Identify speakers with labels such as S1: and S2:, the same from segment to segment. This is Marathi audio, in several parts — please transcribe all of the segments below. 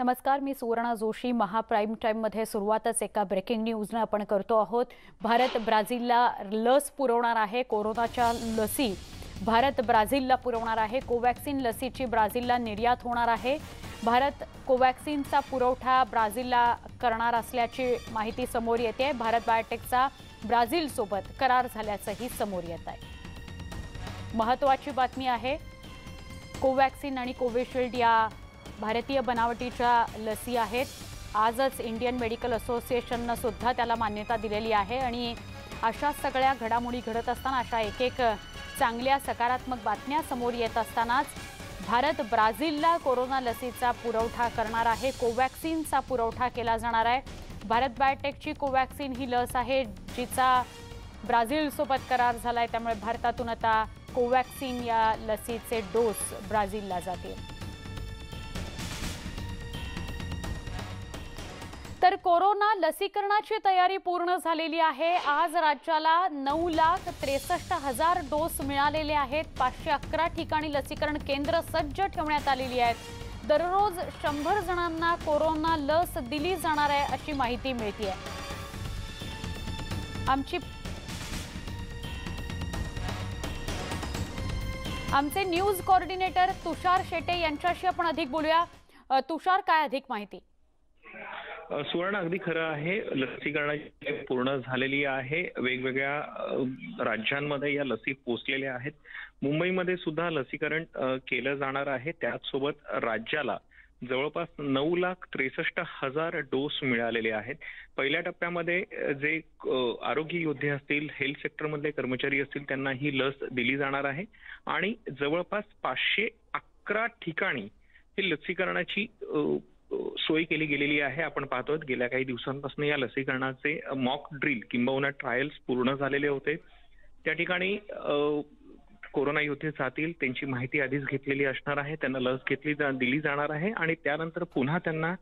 S1: नमस्कार, मी सुवर्णा जोशी. महाप्राईम टाईममध्ये सुरुवातच एका ब्रेकिंग न्यूजने आपण करतो आहोत. भारत ब्राझीलला लस पुरवणार आहे. कोरोनाच्या लसी भारत ब्राझीलला पुरवणार आहे. कोवॅक्सिन लसीची ब्राझीलला निर्यात होणार आहे. भारत कोवॅक्सिनचा पुरवठा ब्राझीलला करणार असल्याची माहिती समोर येते. भारत बायोटेकचा ब्राझीलसोबत करार झाल्याचंही समोर येत आहे. महत्त्वाची बातमी आहे. कोवॅक्सिन आणि कोविशिल्ड या भारतीय बनावटीच्या लसी आहेत. आजच इंडियन मेडिकल असोसिएशनने सुद्धा त्याला मान्यता दिलेली आहे आणि अशा सगळ्या घडामोडी घडत असताना अशा एक चांगल्या सकारात्मक बातम्या समोर येत असतानाच भारत ब्राझीलला कोरोना लसीचा पुरवठा करणार आहे. कोवॅक्सिनचा पुरवठा केला जाणार आहे. भारत बायोटेकची कोवॅक्सिन ही लस आहे जिचा ब्राझीलसोबत करार झाला आहे. त्यामुळे भारतातून आता कोवॅक्सिन या लसीचे डोस ब्राझीलला जातील. तर कोरोना लसीकरणाची तयारी पूर्ण झालेली आहे. आज राज्याला 9,63,000 डोस मिळालेले आहेत. 511 ठिकाणी लसीकरण केंद्र सज्ज ठेवण्यात आलेली आहेत. दररोज 100 जणांना कोरोना लस दिली जाणार आहे अशी माहिती मिळते. आमचे न्यूज कोऑर्डिनेटर तुषार शेटे यांच्याशी आपण अधिक बोलूया. तुषार, काय अधिक माहिती?
S2: सुवर्ण, अगदी खरं आहे. लसीकरणाची पूर्ण झालेली आहे. वेगवेगळ्या राज्यांमध्ये या लसी पोहोचलेल्या आहेत. मुंबईमध्ये सुद्धा लसीकरण केलं जाणार आहे. त्याचसोबत राज्याला जवळपास 9,63,000 डोस मिळालेले आहेत. पहिल्या टप्प्यामध्ये जे आरोग्य योद्धे असतील, हेल्थ सेक्टरमधले कर्मचारी असतील, त्यांना ही लस दिली जाणार आहे आणि जवळपास 511 ठिकाणी ही लसीकरणाची सोय केली गेलेली आहे. आपण पाहतोय गेल्या काही दिवसांपासून या लसीकरणाचे मॉक ड्रिल किंबहुना ट्रायल्स पूर्ण झालेले होते. त्या ठिकाणी कोरोना योद्धे जातील, त्यांची माहिती आधीच घेतलेली असणार आहे, त्यांना लस दिली जाणार आहे आणि त्यानंतर पुन्हा त्यांना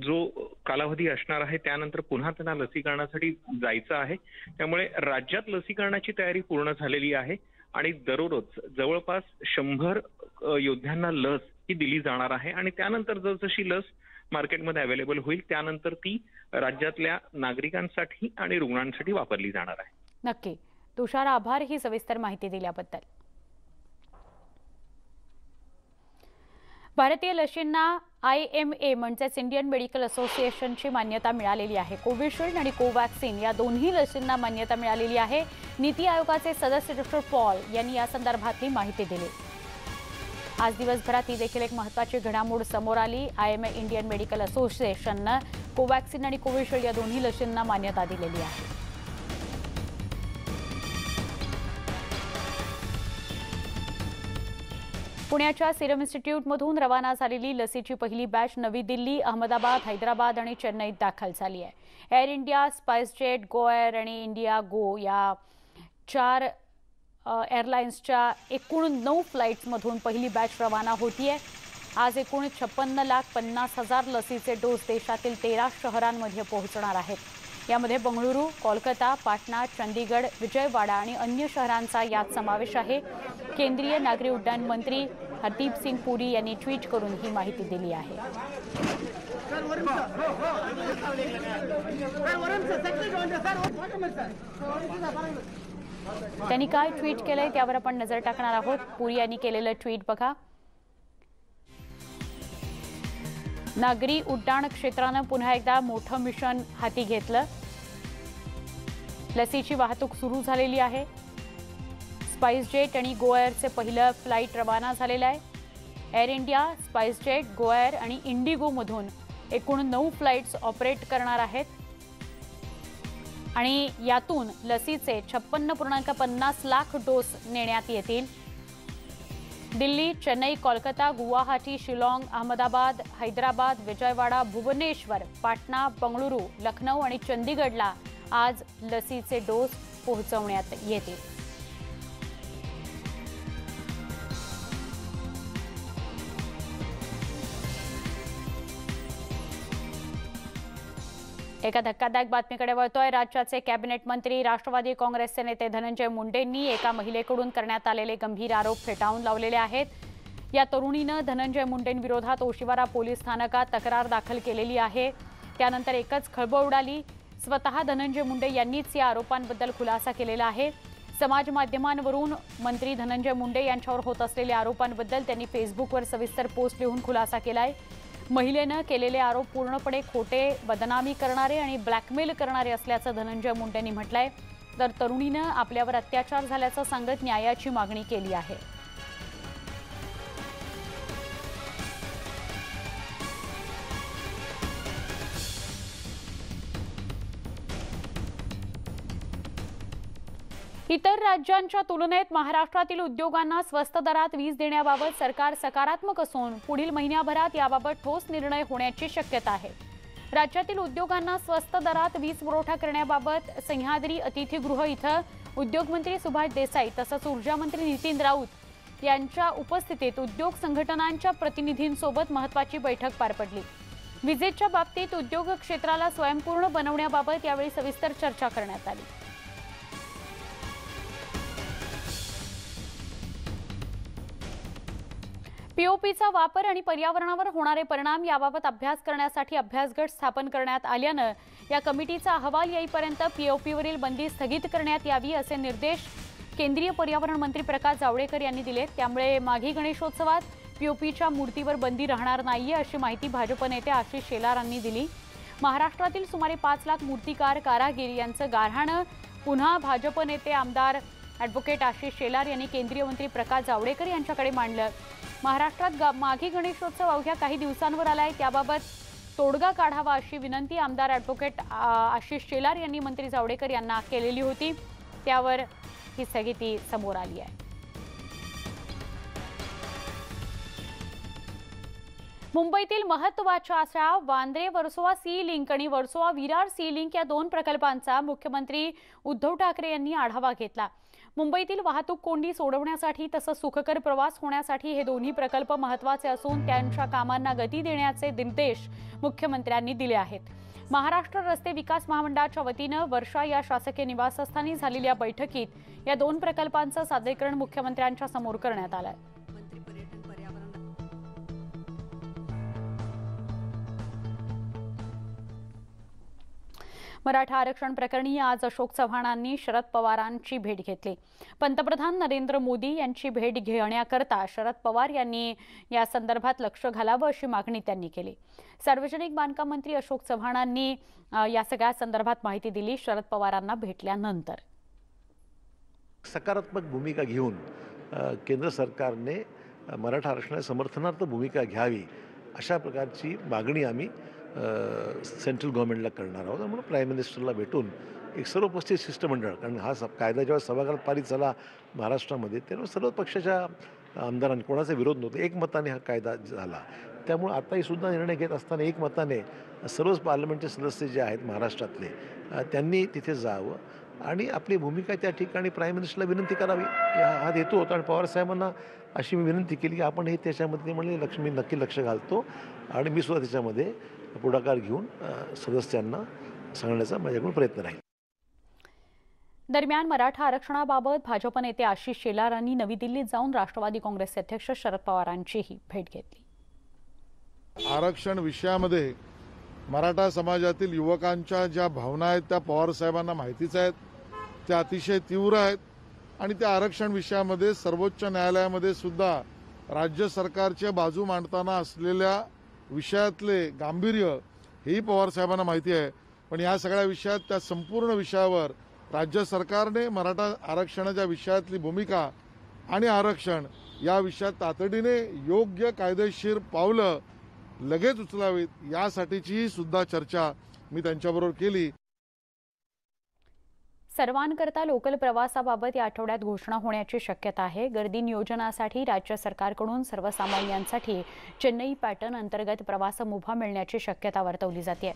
S2: जो कालावधी असणार आहे त्यानंतर पुन्हा त्यांना लसीकरणासाठी जायचं आहे. त्यामुळे राज्यात लसीकरणाची तयारी पूर्ण झालेली आहे आणि दररोज जवळपास 100 योद्ध्यांना लस ही दिली जाणार आहे आणि त्यानंतर जसजशी लस मार्केटमध्ये अवेलेबल होईल त्यानंतर ती राज्यातल्या नागरिकांसाठी आणि रुग्णांसाठी वापरली जाणार आहे.
S1: नक्की तुषार, आभार ही सविस्तर माहिती दिल्याबद्दल. भारतीय लशींना IMA म्हणजेच इंडियन मेडिकल असोसिएशनची मान्यता मिळालेली आहे. कोविशिल्ड आणि कोवॅक्सिन या दोन्ही लसींना मान्यता मिळालेली आहे. नीती आयोगाचे सदस्य डॉ. पॉल यांनी या संदर्भातली माहिती दिली. आज दिवसभरात ही देखील एक महत्त्वाची घडामोड समोर आली. IMA इंडियन मेडिकल असोसिएशनने कोवॅक्सिन आणि कोविशिल्ड या दोन्ही लसींना मान्यता दिलेली आहे. पुण्याच्या सिरम इन्स्टिट्यूटमधून रवाना झालेली लसीची पहिली बॅच नवी दिल्ली, अहमदाबाद, हैदराबाद आणि चेन्नईत दाखल झाली आहे. एअर इंडिया, स्पाइसजेट, गो एअर आणि इंडिया गो या 4 एअरलाइन्सच्या एकूण 9 फ्लाईट्समधून पहिली बॅच रवाना होतीये. आज एकूण 56,50,000 लसीचे डोस देशातील 13 शहरांमध्ये पोहोचणार आहेत. यामध्ये बंगळुरू, कोलकाता, पाटणा, चंदीगड, विजयवाडा आणि अन्य शहरांचा यात समावेश आहे. केंद्रीय नागरी उड्डाण मंत्री हरदीप सिंग पुरी यांनी ट्विट करून ही माहिती दिली आहे. त्यांनी काय ट्विट केलंय त्यावर आपण नजर टाकणार आहोत. पुरी यांनी केलेलं ट्विट बघा. नागरी उड्डाण क्षेत्रानं पुन्हा एकदा मोठं मिशन हाती घेतलं. लसीची वाहतूक सुरू झालेली आहे. स्पाइसजेट आणि गो एअरचे पहिलं फ्लाईट रवाना झालेलं आहे. एअर इंडिया, स्पाइसजेट, गो एअर आणि इंडिगोमधून एकूण 9 फ्लाईट्स ऑपरेट करणार आहेत आणि यातून लसीचे 56.50 लाख डोस नेण्यात येतील. दिल्ली, चेन्नई, कोलकाता, गुवाहाटी, शिलाँग, अहमदाबाद, हैदराबाद, विजयवाडा, भुवनेश्वर, पाटणा, बंगळुरू, लखनौ आणि चंदीगडला आज लसीचे डोस पोहोचवण्यात येतील. एका धक्कादायक बातमीकडे वळतोय. राज्याचे कॅबिनेट मंत्री राष्ट्रवादी काँग्रेसचे नेते धनंजय मुंडेंनी एका महिलेकडून करण्यात आलेले गंभीर आरोप फेटाळून लावलेले आहेत. या तरुणीनं धनंजय मुंडेंविरोधात ओशिवारा पोलीस स्थानकात तक्रार दाखल केलेली आहे। त्यानंतर एकच खळबळ उडाली। स्वतः धनंजय मुंडे यांनीच या आरोपांबद्दल खुलासा केलेला आहे। समाज माध्यमांवरून मंत्री धनंजय मुंडे यांच्यावर होत असलेल्या आरोपांबद्दल त्यांनी फेसबुकवर सविस्तर पोस्ट लिहून खुलासा केलाय। महिलेनं केलेले आरोप पूर्णपणे खोटे, बदनामी करणारे आणि ब्लॅकमेल करणारे असल्याचं धनंजय मुंडेंनी म्हटलंय। तर तरुणीनं आपल्यावर अत्याचार झाल्याचं सांगत न्यायाची मागणी केली आहे। इतर राज्यांच्या तुलनेत महाराष्ट्रातील उद्योगांना स्वस्त दरात वीज देण्याबाबत सरकार सकारात्मक असून पुढील महिन्याभरात याबाबत ठोस निर्णय होण्याची शक्यता आहे। राज्यातील उद्योगांना स्वस्त दरात वीज पुरवठा करण्याबाबत सह्याद्री अतिथीगृह इथं उद्योगमंत्री सुभाष देसाई तसंच ऊर्जा मंत्री नितीन राऊत यांच्या उपस्थितीत उद्योग संघटनांच्या प्रतिनिधींसोबत महत्त्वाची बैठक पार पडली। विजेच्या बाबतीत उद्योग क्षेत्राला स्वयंपूर्ण बनवण्याबाबत यावेळी सविस्तर चर्चा करण्यात आली। पीओपीचा वापर आणि पर्यावरणावर होणारे परिणाम याबाबत अभ्यास करण्यासाठी अभ्यासगट स्थापन करण्यात आल्यानं या कमिटीचा अहवाल येईपर्यंत पीओपीवरील बंदी स्थगित करण्यात यावी असे निर्देश केंद्रीय पर्यावरण मंत्री प्रकाश जावडेकर यांनी दिले। त्यामुळे माघी गणेशोत्सवात पीओपीच्या मूर्तीवर बंदी राहणार नाहीये अशी माहिती भाजप नेते आशिष शेलार यांनी दिली। महाराष्ट्रातील सुमारे 5 लाख मूर्तिकार, कारागीर यांचं गाऱ्हाणं पुन्हा भाजप नेते आमदार ॲडव्होकेट आशिष शेलार यांनी केंद्रीय मंत्री प्रकाश जावडेकर यांच्याकडे मांडलं। महाराष्ट्रात माघी गणेशोत्सव अवघ्या काही दिवसांवर आलाय, त्याबाबत तोडगा काढावा अशी विनंती आमदार ॲडव्होकेट आशिष शेलार यांनी मंत्री जावडेकर यांना केलेली होती। त्यावर ही स्थगिती समोर आली आहे। मुंबईतील महत्त्वाच्या अशा वांद्रे वर्सोवा सी लिंक आणि वर्सोवा विरार सी लिंक या 2 प्रकल्पांचा मुख्यमंत्री उद्धव ठाकरे यांनी आढावा घेतला। मुंबईतील वाहतूक कोंडी सोडवण्यासाठी तसंच सुखकर प्रवास होण्यासाठी हे दोन्ही प्रकल्प महत्त्वाचे असून त्यांच्या कामांना गती देण्याचे निर्देश मुख्यमंत्र्यांनी दिले आहेत। महाराष्ट्र रस्ते विकास महामंडळाच्या वतीनं वर्षा या शासकीय निवासस्थानी झालेल्या बैठकीत या 2 प्रकल्पांचं सादरीकरण मुख्यमंत्र्यांच्या समोर करण्यात आलं। मराठा आरक्षण प्रकरणी आज अशोक चव्हाणांनी शरद पवारांची भेट घेतली। पंतप्रधान नरेंद्र मोदी यांची भेट घेण्याकरता शरद पवार यांनी या संदर्भात लक्ष घालावं अशी मागणी त्यांनी केली। सार्वजनिक बांधकाम मंत्री अशोक चव्हाणांनी या सगळ्या संदर्भात माहिती दिली। शरद पवारांना भेटल्यानंतर
S3: सकारात्मक भूमिका घेऊन केंद्र सरकारने मराठा आरक्षणाच्या समर्थनार्थ भूमिका घ्यावी अशा प्रकारची मागणी आम्ही सेंट्रल गव्हर्नमेंटला करणार आहोत। म्हणून प्राईम मिनिस्टरला भेटून एक सर्वपक्षीय शिष्टमंडळ, कारण हा कायदा जेव्हा सभागृहात पारित झाला महाराष्ट्रामध्ये तेव्हा सर्व पक्षाच्या आमदारांनी कोणाचा विरोध नव्हता, एकमताने हा कायदा झाला। त्यामुळे आताही सुद्धा निर्णय घेत असताना एकमताने सर्वच पार्लमेंटचे सदस्य जे आहेत महाराष्ट्रातले त्यांनी तिथे जावं आणि आपली भूमिका त्या ठिकाणी प्राईम मिनिस्टरला विनंती करावी हा हेतू होता। आणि पवार साहेबांना अशी मी विनंती केली की आपण हे त्याच्यामध्ये म्हणले मी नक्की लक्ष घालतो आणि मी सुद्धा त्याच्यामध्ये पुढाकार घेऊन सदस्यांना सांगण्याचा माझ्याकडून प्रयत्न राहील।
S1: दरम्यान मराठा आरक्षणाबाबत भाजप नेते आशिष शेलार यांनी नवी दिल्लीत जाऊन राष्ट्रवादी काँग्रेसचे अध्यक्ष शरद पवारांचीही भेट घेतली।
S4: आरक्षण विषयामध्ये मराठा समाजातील युवकांच्या ज्या भावना आहेत त्या पवार साहेबांना माहितीच आहेत, त्या अतिशय तीव्र आहेत आणि त्या आरक्षण विषयामध्ये सर्वोच्च न्यायालयामध्ये सुद्धा राज्य सरकारच्या बाजू मांडताना असलेल्या विषयातले गांभीर्य हेही पवार साहेबांना माहिती आहे। पण या सगळ्या विषयात त्या संपूर्ण विषयावर राज्य सरकारने मराठा आरक्षणाच्या विषयातली भूमिका आणि आरक्षण या विषयात तातडीने योग्य कायदेशीर पावलं लगेच उचलावीत यासाठीची सुद्धा चर्चा मी त्यांच्याबरोबर केली।
S1: सर्वांकरता लोकल प्रवासाबाबत या आठवड्यात घोषणा होण्याची शक्यता आहे। गर्दी नियोजनासाठी राज्य सरकारकडून सर्वसामान्यांसाठी चेन्नई पॅटर्न अंतर्गत प्रवास मुभा मिळण्याची शक्यता वर्तवली जाते।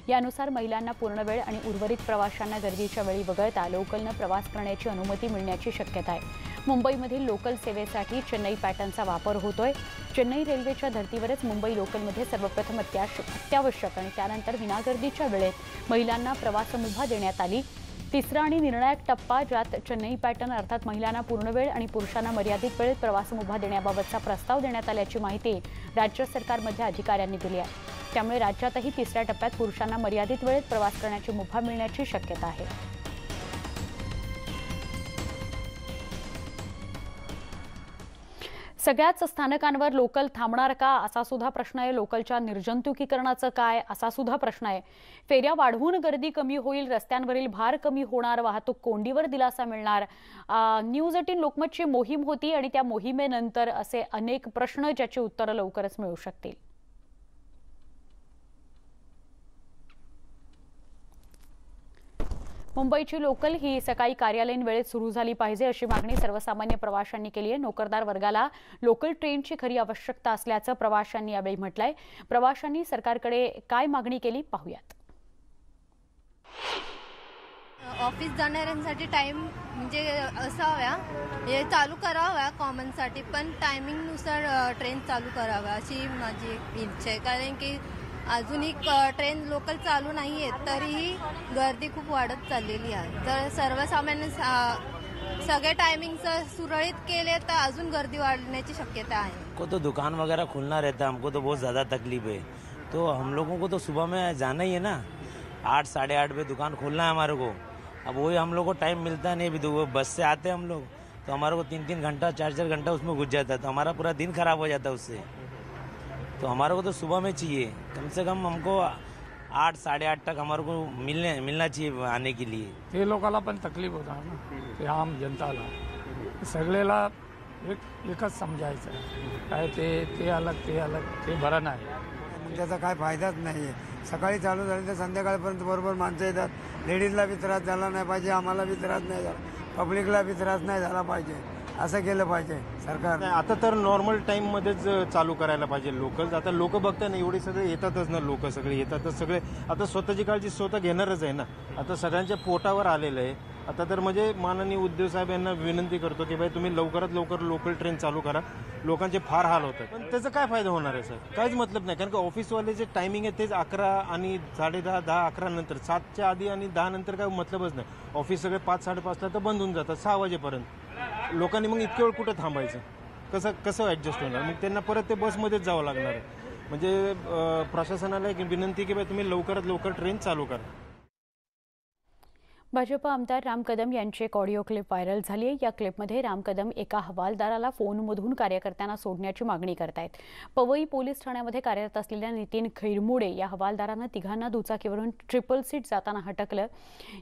S1: यानुसार महिलांना पूर्ण वेळ आणि उर्वरित प्रवाशांना गर्दीच्या वेळी वगळता लोकलनं प्रवास करण्याची अनुमती मिळण्याची शक्यता आहे। मुंबईमधील लोकल सेवेसाठी चेन्नई पॅटर्नचा वापर होतोय। चेन्नई रेल्वेच्या धर्तीवरच मुंबई लोकलमध्ये सर्वप्रथम अत्यावश्यक आणि त्यानंतर विनागर्दीच्या वेळेत महिलांना प्रवास मुभा देण्यात आली। तिसरा आणि निर्णायक टप्पा, ज्यात चेन्नई पॅटर्न अर्थात महिलांना पूर्ण वेळ आणि पुरुषांना मर्यादित वेळेत प्रवास मुभा देण्याबाबतचा प्रस्ताव देण्यात आल्याची माहिती राज्य सरकारमधल्या अधिकाऱ्यांनी दिली आहे। त्यामुळे राज्यातही तिसऱ्या टप्प्यात पुरुषांना मर्यादित वेळेत प्रवास करण्याची मुभा मिळण्याची शक्यता आहे। सगळ्याच स्थानकांवर लोकल थांबणार का, असा सुद्धा प्रश्न आहे। लोकलच्या निर्जंतुकीकरणाचं काय, असा सुद्धा प्रश्न आहे। फेऱ्या वाढवून गर्दी कमी होईल, रस्त्यांवरील भार कमी होणार, वाहतूक कोंडीवर दिलासा मिळणार। न्यूज 18 लोकमतची मोहीम होती आणि त्या मोहिमेनंतर असे अनेक प्रश्न ज्याची उत्तरं लवकरच मिळू शकतील। मुंबईची लोकल ही सकाळी कार्यालयीन वेळेत सुरू झाली पाहिजे, अशी मागणी सर्वसामान्य प्रवाशांनी केली आहे। नोकरदार वर्गाला लोकल ट्रेनची खरी आवश्यकता असल्याचं प्रवाशांनी यावेळी म्हटलंय। प्रवाशांनी सरकारकडे काय मागणी केली पाहूयात।
S5: ऑफिस जाणाऱ्यांसाठी टाइम म्हणजे असाव्या, हे चालू कराव्या कॉमनसाठी, पण टायमिंगनुसार ट्रेन चालू कराव्या अशी माझी इच्छा आहे। कारण की अजूनही ट्रेन लोकल चालू नाही आहेत, तरीही गर्दी खूप वाढत चाललेली आहे। तर सर्वसामान्य सगळे टायमिंगचं सुरळीत केले तर अजून गर्दी वाढण्याची शक्यता है।
S6: को तो दुकान वगैरह खुलना रहता है, हमको तो बहुत ज़्यादा तकलीफ है। तो हम लोगों को तो सुबह में जाना ही है ना, 8 साढ़े 8 बजे दुकान खोलना है हमारे को। अब वही हम लोग को टाइम मिलता नहीं, भी बस से आते हैं हम लोग तो हमारे को 3-3 घंटा 4-4 घंटा उसमें घुस जाता है, तो हमारा पूरा दिन खराब हो जाता है उससे। तो हमारे को तो सुबह में चाहिए, कम से कम हमको 8 साढ़े 8 तक हमारे को मिलना चाहिए आने के लिए।
S7: ते लोकांना पण तकलीफ होता है ना, ते आम जनताला सगळेला एकच समजायचं काय ते अलग ते बरं नाही।
S8: त्याचा काय फायदाच नाही आहे। सकाळी चालू झाली तर संध्याकाळपर्यंत बरोबर माणसं येतात। लेडीजला बी त्रास झाला नाही पाहिजे, आम्हाला बी त्रास नाही झाला, पब्लिकला बी त्रास नाही झाला पाहिजे, असं केलं पाहिजे सरकार।
S9: आता तर नॉर्मल टाइम मध्येच चालू करायला पाहिजे लोकल। आता लोक बघता ना, एवढे सगळे येतातच ना, लोक सगळे येतातच, सगळे आता स्वतःची काळजी स्वतः घेणारच आहे ना। आता सगळ्यांच्या पोटावर आलेलं आहे। आता तर म्हणजे माननीय उद्धव साहेब यांना विनंती करतो की भाई तुम्ही लवकरात लवकर लोकल ट्रेन चालू करा, लोकांचे फार हाल होतात। पण त्याचा काय फायदा होणार आहे सर, काहीच मतलब नाही। कारण की ऑफिसवाले जे टायमिंग आहे तेच 11 आणि 10:30 10-11 नंतर, 7च्या आधी आणि 10 नंतर काय मतलबच नाही। ऑफिस सगळे 5-5:30 तर बंद होऊन जातात 6 वाजेपर्यंत। लोकांनी मग इतके वेळ कुठे थांबायचं, कसं ॲडजस्ट होणार? मग त्यांना परत ते बसमध्येच जावं लागणार आहे। म्हणजे प्रशासनाला एक विनंती की भाई तुम्ही लवकरात लवकर ट्रेन चालू करा।
S1: भाजप आमदार राम कदम यांची एक ऑडिओ क्लिप व्हायरल झाली आहे। या क्लिपमध्ये राम कदम एका हवालदाराला फोनमधून कार्यकर्त्यांना सोडण्याची मागणी करतायत। पवई पोलीस ठाण्यामध्ये कार्यरत असलेल्या नितीन खैरमुडे या हवालदारानं तिघांना दुचाकीवरून ट्रिपल सीट जाताना हटकलं।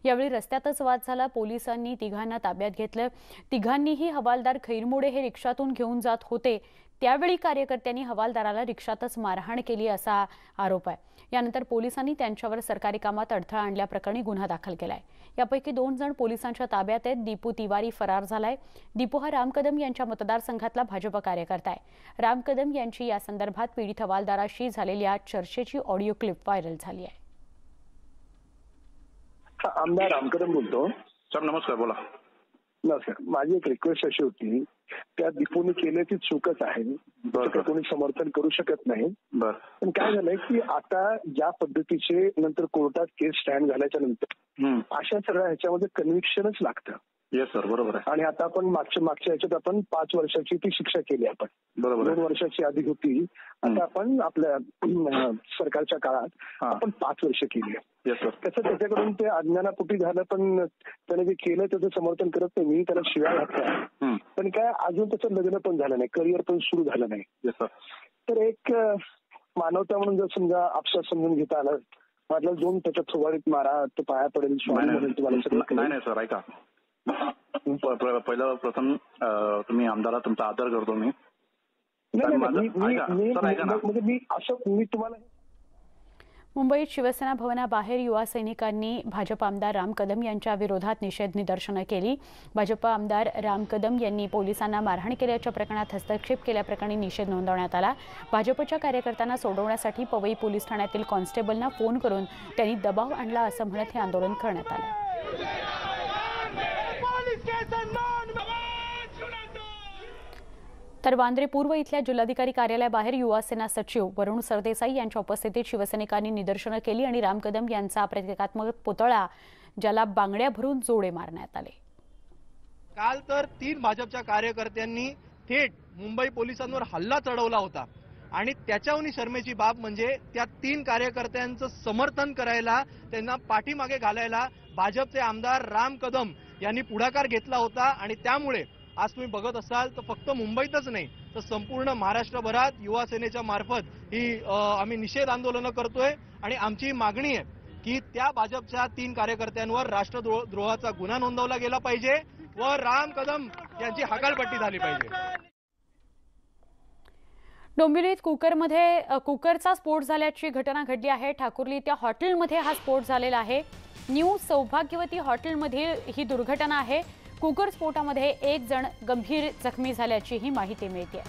S1: यावेळी रस्त्यातच वाद झाला, पोलिसांनी तिघांना ताब्यात घेतलं। तिघांनीही हवालदार खैरमुडे हे रिक्षातून घेऊन जात होते, त्यावेळी कार्यकर्त्यांनी हवालदाराला रिक्षातच मारहाण केली असा आरोप आहे। यानंतर पोलिसांनी त्यांच्यावर सरकारी कामात अडथळा आणल्याप्रकरणी गुन्हा दाखल केलाय। यापैकी 2 जण पोलिसांच्या ताब्यात आहेत। दीपू तिवारी फरार झालाय। दीपू हा राम कदम यांच्या मतदारसंघातला भाजप कार्यकर्ता आहे। राम कदम यांची या संदर्भात पीडित हवालदाराशी झालेल्या चर्चेची ऑडिओ क्लिप व्हायरल झाली आहे।
S10: आमदार राम कदम बोलतो
S11: सर। नमस्कार, बोला।
S10: नमस्कार, माझी एक रिक्वेस्ट अशी होती, त्या दीपूने केले ती चूकच आहे, कोणी समर्थन करू शकत नाही। पण काय झालंय की आता ज्या पद्धतीचे नंतर कोर्टात केस स्टँड झाल्याच्या नंतर अशा सगळ्या ह्याच्यामध्ये कन्व्हिक्शनच लागतं।
S11: येस सर, बरोबर आहे।
S10: आणि आता आपण मागच्या ह्याच्यात आपण 5 वर्षाची ती शिक्षा केली आपण,
S11: बरोबर
S10: 2 वर्षाची आधी होती, आता आपण आपल्या सरकारच्या काळात आपण 5 वर्ष केली आहे। कसं त्याच्याकडून ते अज्ञानापोटी झालं, पण त्याने जे केलं त्याचं समर्थन करत नाही, मी त्याला शिव्या घातल्या, पण काय अजून त्याचं लग्न पण झालं नाही, करिअर पण सुरू झालं नाही। तर एक मानवता म्हणून जर समजा आपसात समजून घेता आलं, म्हटलं 2 त्याच्या थोबाडीत मारा, तो पाया पडेल, स्वामी म्हणेल तुम्हाला सगळं।
S11: नाही सर, ऐका, पहिलं प्रथम तुम्ही आमदारा तुमचा आदर करतो मी। मी तुम्हाला
S1: मुंबईत शिवसेना भवनाबाहेर युवा सैनिकांनी भाजप आमदार राम कदम यांच्या विरोधात निषेध निदर्शनं केली। भाजप आमदार राम कदम यांनी पोलिसांना मारहाण केल्याच्या प्रकरणात हस्तक्षेप केल्याप्रकरणी निषेध नोंदवण्यात आला। भाजपच्या कार्यकर्त्यांना सोडवण्यासाठी पवई पोलीस ठाण्यातील कॉन्स्टेबलना फोन करून त्यांनी दबाव आणला असं म्हणत हे आंदोलन करण्यात आलं। तर वांद्रे पूर्व इथल्या जिल्हाधिकारी कार्यालयाबाहेर युवा सेना सचिव वरुण सरदेसाई यांच्या उपस्थितीत शिवसैनिकांनी निदर्शनं केली आणि राम कदम यांचा प्रतिकात्मक पुतळा ज्याला बांगड्या भरून जोडे मारण्यात आले।
S12: काल तर 3 भाजपच्या कार्यकर्त्यांनी थेट मुंबई पोलिसांवर हल्ला चढवला होता आणि त्याच्याहून शर्मेची बाब म्हणजे त्या 3 कार्यकर्त्यांचं समर्थन करायला, त्यांना पाठीमागे घालायला भाजपचे आमदार राम कदम यांनी पुढाकार घेतला होता आणि त्यामुळे आज तुम्ही बघत असाल तर फक्त मुंबईतच नाही तर संपूर्ण महाराष्ट्रभरात युवा सेनेच्या मार्फत ही आम्ही निषेध आंदोलनं करतोय आणि आमची मागणी आहे की त्या भाजपच्या 3 कार्यकर्त्यांवर राष्ट्रद्रोहाचा गुन्हा नोंदवला गेला पाहिजे व राम कदम यांची हकालपट्टी झाली पाहिजे।
S1: डोंबिवलीत कुकरचा स्फोट झाल्याची घटना घडली आहे। ठाकुर्ली त्या हॉटेलमध्ये हा स्फोट झालेला आहे। न्यू सौभाग्यवती हॉटेलमधील ही दुर्घटना आहे। कुकर स्फोटामध्ये 1 जण गंभीर जखमी झाल्याची ही माहिती मिळते।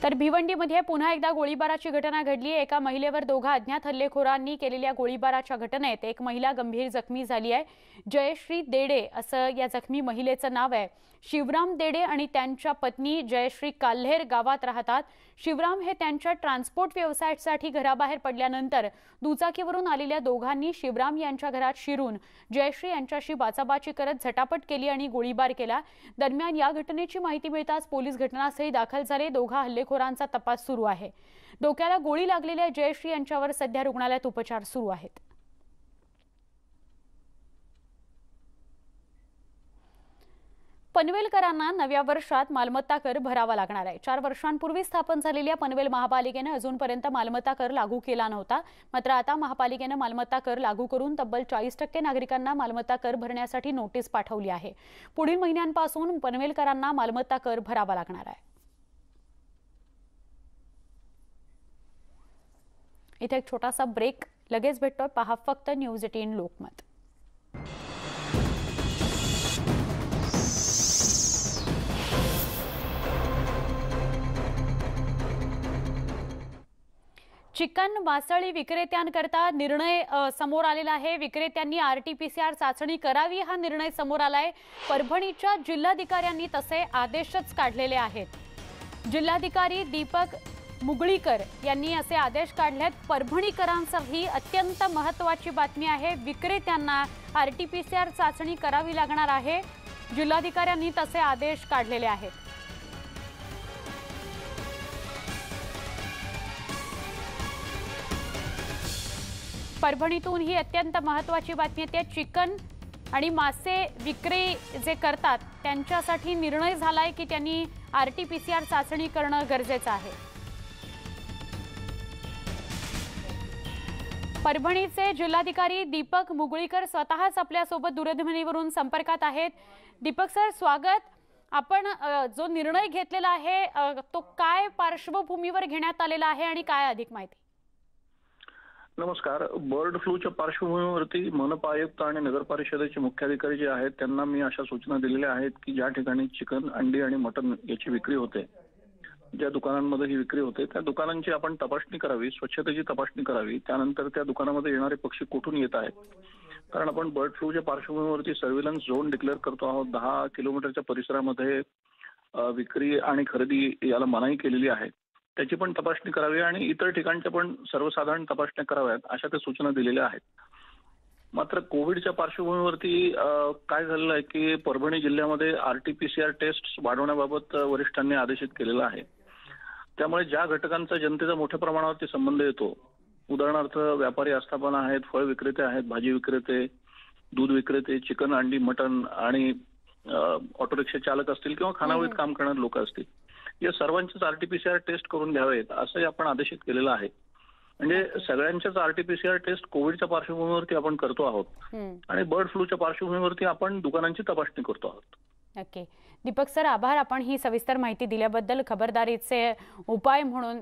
S1: तर भिवंडीमध्ये पुन्हा एकदा गोळीबाराची घटना घडली। एका महिलेवर 2 अज्ञात हल्लेखोरांनी केलेल्या गोळीबाराच्या घटनेत एक महिला गंभीर जखमी झाली आहे। जयश्री देडे असं या जखमी महिलेचं नाव आहे। शिवराम देडे आणि त्यांच्या पत्नी जयश्री काल्हेर गावात राहतात। शिवराम हे त्यांच्या ट्रान्सपोर्ट व्यवसायासाठी घराबाहेर पडल्यानंतर दुचाकीवरून आलेल्या दोघांनी शिवराम यांच्या घरात शिरून जयश्री यांच्याशी बाचाबाची करत झटापट केली आणि गोळीबार केला। दरम्यान या घटनेची माहिती मिळताच पोलीस घटनास्थळी दाखल झाले। दोघा हल्लेखोरांचा तपास सुरू आहे। डोक्याला गोळी लागलेल्या जयश्री यांच्यावर सध्या रुग्णालयात उपचार सुरू आहेत। पनवेलकरांना नव्या वर्षात मालमत्ता कर भरावा लागणार आहे। 4 वर्षांपूर्वी स्थापन झालेल्या पनवेल महापालिकेने अजूनपर्यंत मालमत्ता कर लागू केला नव्हता। मात्र आता महापालिकेने मालमत्ता कर लागू करून तब्बल 40% नागरिकांना मालमत्ता कर भरण्यासाठी नोटीस पाठवली आहे। पुढील महिन्यांपासून पनवेलकरांना मालमत्ता कर भरावा लागणार आहे। इथे एक छोटासा ब्रेक, लगेच भेटतोय। पहा फक्त न्यूज 18 लोकमत। चिकन मासळी विक्रेत्यांकरता निर्णय समोर आलेला आहे। विक्रेत्यांनी RT-PCR चाचणी करावी हा निर्णय समोर आलाय। परभणीच्या जिल्हाधिकाऱ्यांनी तसे आदेशच काढलेले आहेत। जिल्हाधिकारी दीपक मुगळीकर यांनी असे आदेश काढलेत। परभणीकरांसाठी अत्यंत महत्त्वाची बातमी आहे। विक्रेत्यांना RT-PCR चाचणी करावी लागणार आहे। जिल्हाधिकाऱ्यांनी तसे आदेश काढलेले आहेत। परभणीतून ही अत्यंत महत्त्वाची बातमी येते। चिकन आणि मासे विक्री जे करतात त्यांच्यासाठी निर्णय झालाय की त्यांनी RT-PCR चाचणी करणं गरजेचं आहे। परभणीचे जिल्हाधिकारी दीपक मुगळीकर स्वतःच आपल्यासोबत दूरध्वनीवरून संपर्कात आहेत। दीपक सर, स्वागत। आपण जो निर्णय घेतलेला आहे तो काय पार्श्वभूमीवर घेण्यात आलेला आहे आणि काय अधिक माहिती?
S11: नमस्कार। बर्ड फ्लूच्या पार्श्वभूमीवरती मनपा आयुक्त आणि नगर परिषदेचे मुख्याधिकारी जे आहेत त्यांना मी अशा सूचना दिलेल्या आहेत की ज्या ठिकाणी चिकन, अंडी आणि मटन याची विक्री होते, ज्या दुकानांमध्ये ही विक्री होते त्या दुकानांची आपण तपासणी करावी, स्वच्छतेची तपासणी करावी। त्यानंतर त्या दुकानामध्ये येणारे पक्षी कुठून येत आहेत, कारण आपण बर्ड फ्लूच्या पार्श्वभूमीवरती सर्व्हिलन्स झोन डिक्लेअर करतो आहोत। 10 किलोमीटरच्या परिसरामध्ये विक्री आणि खरेदी याला मनाई केलेली आहे, त्याची पण तपासणी करावी आणि इतर ठिकाणच्या पण सर्वसाधारण तपासण्या कराव्यात अशा त्या सूचना दिलेल्या आहेत। मात्र कोविडच्या पार्श्वभूमीवरती काय झालेलं आहे की परभणी जिल्ह्यामध्ये RT-PCR टेस्ट वाढवण्याबाबत वरिष्ठांनी आदेशित केलेला आहे। त्यामुळे ज्या घटकांचा जनतेचा मोठ्या प्रमाणावरती संबंध येतो, उदाहरणार्थ व्यापारी आस्थापना आहेत, फळ विक्रेते आहेत, भाजी विक्रेते, दूध विक्रेते, चिकन, अंडी, मटन आणि ऑटो रिक्षा चालक असतील किंवा खानावळीत काम करणारे लोक असतील, या सर्वांचेच RT-PCR टेस्ट करून घ्यावेत असंही आपण आदेशित केलेलं आहे। म्हणजे सगळ्यांच्याच RT-PCR टेस्ट कोविडच्या पार्श्वभूमीवरती आपण करतो आहोत आणि बर्ड फ्लूच्या पार्श्वभूमीवरती आपण दुकानांची तपासणी करतो आहोत।
S1: ओके दीपक सर, आभार। आपण ही सविस्तर माहिती दिल्याबद्दल। खबरदारीचे उपाय म्हणून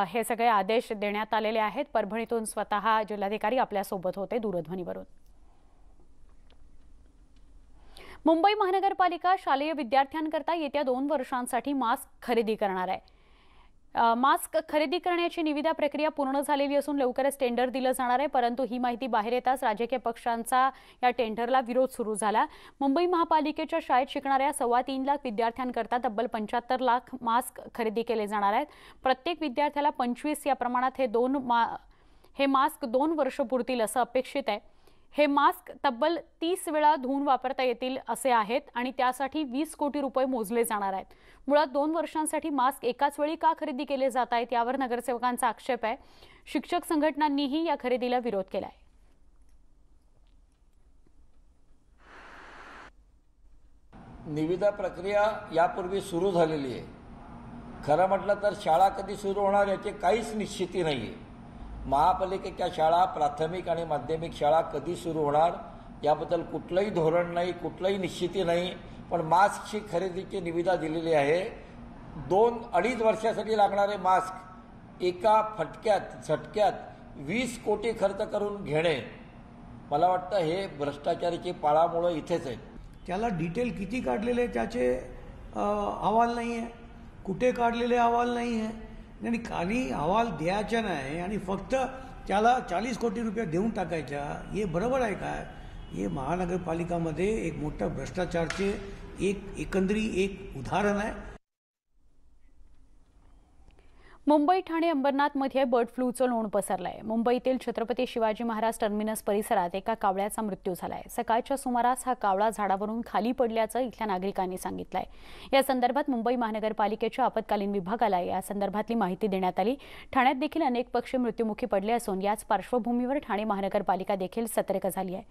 S1: हे सगळे आदेश देण्यात आलेले आहेत। परभणीतून स्वतः जिल्हाधिकारी आपल्या सोबत होते दूरध्वनीवरून। मुंबई महानगरपालिका शालेय विद्यार्थ्यांकरता येत्या 2 वर्षांसाठी मास्क खरेदी करणार आहे। मास्क खरेदी करण्याची निविदा प्रक्रिया पूर्ण झालेली असून लवकरच टेंडर दिलं जाणार आहे, परंतु ही माहिती बाहेर येताच राजकीय पक्षांचा या टेंडरला विरोध सुरू झाला। मुंबई महापालिकेच्या शाळेत शिकणाऱ्या 3.25 लाख विद्यार्थ्यांकरता तब्बल 75 लाख मास्क खरेदी केले जाणार आहेत। प्रत्येक विद्यार्थ्याला 25 या प्रमाणात हे मास्क 2 वर्ष पुरतील असं अपेक्षित आहे। हे मास्क तब्बल 30 वेळा धुवून वापरता येतील असे आहेत आणि त्यासाठी 20 कोटी रुपये मोजले जाणार आहेत। मुळात 2 वर्षांसाठी मास्क एकाच वेळी का खरेदी केले जात आहेत यावर नगरसेवकांचा आक्षेप आहे। शिक्षक संघटनांनीही या खरेदीला विरोध केला आहे।
S13: निविदा प्रक्रिया यापूर्वी सुरू झालेली आहे। खरं म्हटलं तर शाळा कधी सुरू होणार याची काहीच निश्चिती नाही आहे। महापालिकेच्या शाळा, प्राथमिक आणि माध्यमिक शाळा कधी सुरू होणार याबद्दल कुठलंही धोरण नाही, कुठलंही निश्चिती नाही। पण मास्कची खरेदीची निविदा दिलेली आहे। 2-2.5 वर्षासाठी लागणारे मास्क एका फटक्यात झटक्यात 20 कोटी खर्च करून घेणे, मला वाटतं हे भ्रष्टाचाराची पाळामुळं इथेच आहे।
S14: त्याला डिटेल किती काढलेले त्याचे अहवाल नाही आहे, कुठे काढलेले अहवाल नाही आहे आणि खाली अहवाल द्यायचा नाही आणि फक्त त्याला 40 कोटी रुपये देऊन टाकायचा, हे बरोबर आहे काय? हे महानगरपालिकामध्ये एक मोठं भ्रष्टाचारचे एकंदरी एक उदाहरण आहे।
S1: मुंबई ठाणे अंबरनाथमध्ये बर्ड फ्लूचं लोण पसरलंय। मुंबईतील छत्रपती शिवाजी महाराज टर्मिनस परिसरात एका कावळ्याचा मृत्यू झालाय। सकाळच्या सुमारास हा कावळा झाडावरून खाली पडल्याचं इथल्या नागरिकांनी सांगितलंय। या संदर्भात मुंबई महानगरपालिकेच्या आपत्कालीन विभागाला या संदर्भातली माहिती देण्यात आली। ठाण्यात देखील अनेक पक्षी मृत्युमुखी पडले असून याच पार्श्वभूमीवर ठाणे महानगरपालिका देखील सतर्क झाली आहे।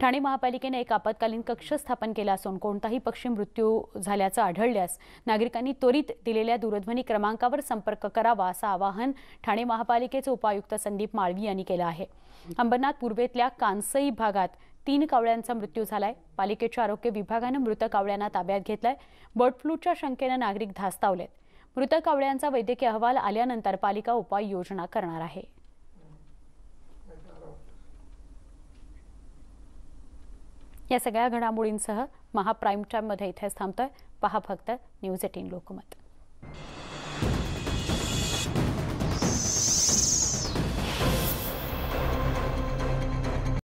S1: ठाणे महापालिकेने एक आपत्कालीन कक्ष स्थापन केला असून कोणताही पक्षी मृत्यू झाल्याचं आढळल्यास नागरिकांनी त्वरित दिलेल्या दूरध्वनी क्रमांकावर संपर्क करावा असं आवाहन ठाणे महापालिकेचे उपायुक्त संदीप माळवी यांनी केलं आहे। अंबरनाथ पूर्वेतल्या कांसई भागात 3 कावळ्यांचा मृत्यू झालाय। पालिकेच्या आरोग्य विभागाने मृत कावळ्यांना ताब्यात घेतलाय। बर्ड फ्लूच्या शंकेने नागरिक धास्तावलेत। मृत कावळ्यांचा वैद्यकीय अहवाल आल्यानंतर पालिका उपाययोजना करणार आहे। या सगळ्या घडामोडींसह महा प्राईम टाइम मध्ये इथेच थांबतोय। पहा फक्त न्यूज 18 लोकमत।